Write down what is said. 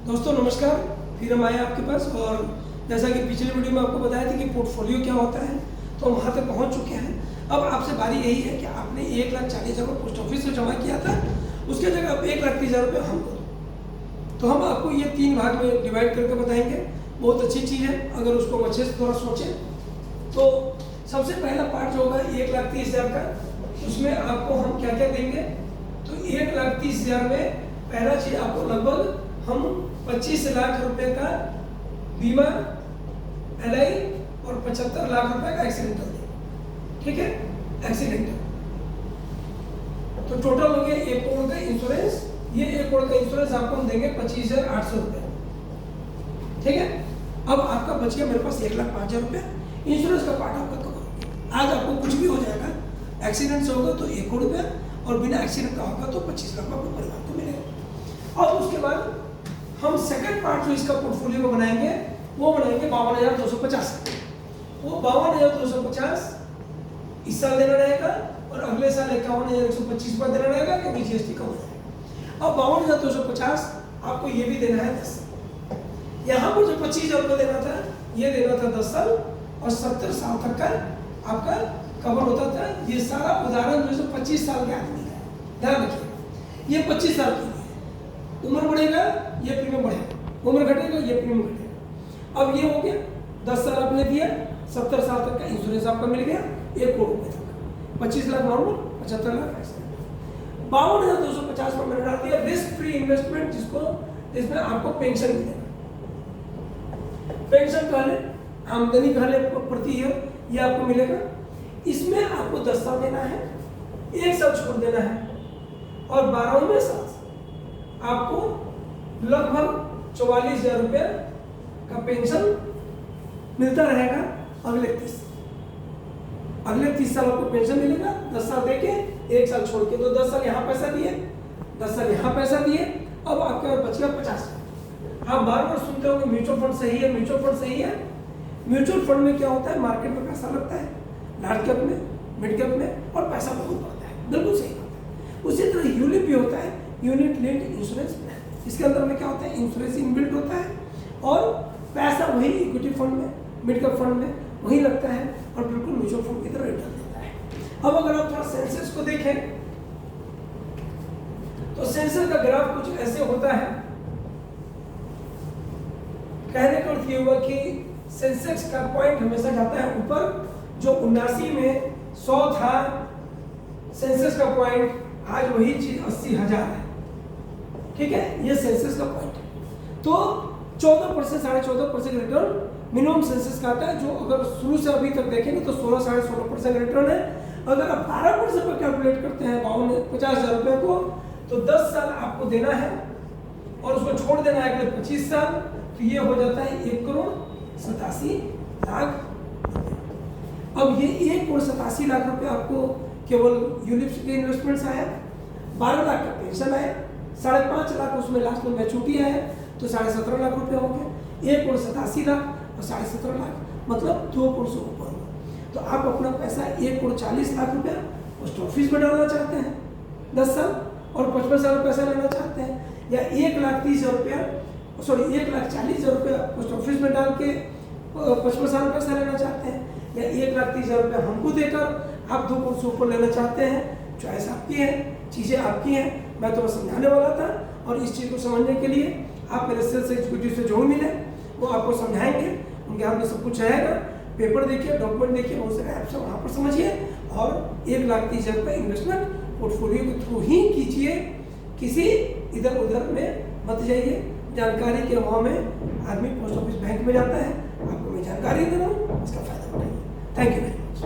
दोस्तों नमस्कार। फिर हम आए आपके पास और जैसा कि पिछले वीडियो में आपको बताया था कि पोर्टफोलियो क्या होता है, तो हम वहाँ तक पहुँच चुके हैं। अब आपसे बारी यही है कि आपने 1,40,000 रुपये पोस्ट ऑफिस से जमा किया था, उसके जगह आप 1,30,000 रुपये हमको दो। तो हम आपको ये 3 भाग में डिवाइड करके बताएंगे। बहुत अच्छी चीज़ है, अगर उसको अच्छे से थोड़ा सोचें तो सबसे पहला पार्ट जो होगा 1,30,000 का, उसमें आपको हम क्या क्या देंगे। तो 1,30,000 में पहला चीज़ आपको लगभग हम 25 लाख रुपए का बीमा LI और 75 लाख रुपए का एक्सीडेंटल देंगे। ठीक है, एक्सीडेंटल तो टोटल हो गया 1 करोड़ का इंश्योरेंस। ये 1 करोड़ का इंश्योरेंस आपको हम देंगे 25,800 रुपये। ठीक है, अब आपका बच गया मेरे पास 1,05,000 रुपये। इंश्योरेंस का पार्ट आपका कवर हो गया। आज आपको कुछ भी हो जाएगा, एक्सीडेंट से होगा तो 1 करोड़ रुपया और बिना एक्सीडेंट का होगा तो 25 लाख आपको परिवार को मिलेगा। और उसके बाद हम सेकंड पार्ट जो इसका पोर्टफोलियो को बनाएंगे वो बनाएंगे 52,250। वो 52,250 इस साल देना रहेगा और अगले साल 51,125 पर देना रहेगा, क्योंकि GST कम हो जाएगा। अब 52,250 आपको ये भी देना है 10 साल। यहाँ पर जो 25,000 रुपये देना था ये देना था 10 साल और 70 साल तक का आपका कवर होता था। ये सारा उदाहरण जो है 25 साल के आदमी का है, ध्यान रखिएगा। ये 25 साल के लिए उम्र बढ़ेगा ये प्रीमियम बढ़ेगा, उम्र घटेगा ये प्रीमियम घटेगा। अब ये हो गया 10 साल आपने दिया, 70 साल तक का इंश्योरेंस आपका मिल गया 1 करोड़ रुपये तक। 25 लाख नॉर्मल, 75 लाख ऐसे। 52,250 में मैंने डाल दिया रिस्क फ्री इन्वेस्टमेंट, जिसमें आपको पेंशन मिलेगा। पेंशन कह ले, आमदनी कह ले प्रति ईयर, ये आपको मिलेगा। इसमें आपको 10 साल देना है, 1 साल छोड़ देना है और 12वें साल आपको लगभग 44,000 रुपये का पेंशन मिलता रहेगा। अगले 30 साल आपको पेंशन मिलेगा। 10 साल देके 1 साल छोड़ के, तो 10 साल यहाँ पैसा दिए, 10 साल यहाँ पैसा दिए। अब आपके पास बच गया 50। आप बार बार सुनते होंगे म्यूचुअल फंड सही है, म्यूचुअल फंड सही है। म्यूचुअल फंड में क्या होता है, मार्केट में पैसा लगता है, लार्ज कैप में, मिड कैप में, और पैसा बहुत बढ़ता है। बिल्कुल सही बात है। उसी तरह यूनिट भी होता है, यूनिट लिंक्ड इंश्योरेंस प्लान। इसके अंदर में क्या होता है, इंश्योरेंस इनबिल्ट होता है और पैसा वही इक्विटी फंड में, मिड कैप फंड में वही लगता है और बिल्कुल म्यूचुअल फंड की तरह रिटर्न देता है। अब अगर आप थोड़ा सेंसेक्स को देखें तो सेंसेक्स का ग्राफ कुछ ऐसे होता है। कहने का अर्थ ये हुआ कि सेंसेक्स का पॉइंट हमेशा जाता है ऊपर। जो 79 में 100 था सेंसेक्स का पॉइंट, आज वही चीज 80,000 है। ठीक है, ये सेंसेक्स का पॉइंट है। तो 14%, 14.5% रिटर्न मिनिमम सेंसेक्स का आता है, जो अगर शुरू से अभी तक देखेंगे तो 16, 16.5% रिटर्न है। अगर आप 12% पर कैलकुलेट करते हैं 50,000 रुपये को, तो 10 साल आपको देना है और उसको छोड़ देना है अगले 25 साल, तो ये हो जाता है 1,87,00,000। अब ये 1,87,00,000 रुपये आपको केवल यूलिप्स के इन्वेस्टमेंट्स आया, 12 लाख का पेंशन आया, 5.5 लाख उसमें लास्ट में मैच्योरिटी आया, तो 17.5 लाख रुपये हो गए। 1,87,00,000 और 17.5 लाख मतलब 2 करोड़ से ऊपर हुआ। तो आप अपना पैसा 1,40,00,000 रुपया पोस्ट ऑफिस में डालना चाहते हैं 10 साल और 55 साल पैसा लेना चाहते हैं, या 1,30,000 रुपया, सॉरी 1,40,000 रुपया पोस्ट ऑफिस में डाल के 55 साल पैसा लेना चाहते हैं, या 1,30,000 रुपया हमको देकर आप 2 करोड़ से ऊपर लेना चाहते हैं। चॉइस आपकी है, चीज़ें आपकी हैं। मैं तो बस समझाने वाला था और इस चीज़ को समझने के लिए आप मेरे सेल्स एग्जीक्यूटिव से जो मिले वो आपको समझाएंगे। उनके हाथ में सब कुछ रहेगा। पेपर देखिए, डॉक्यूमेंट देखिए, बहुत सारे ऐप्स हैं वहाँ पर समझिए और 1,30,000 रुपये इन्वेस्टमेंट पोर्टफोलियो के थ्रू ही कीजिए। किसी इधर उधर में मत जाइए। जानकारी के अभाव में आदमी पोस्ट ऑफिस बैंक में जाता है। आपको मैं जानकारी दे रहा हूँ, इसका फायदा उठाइए। Thank you very much.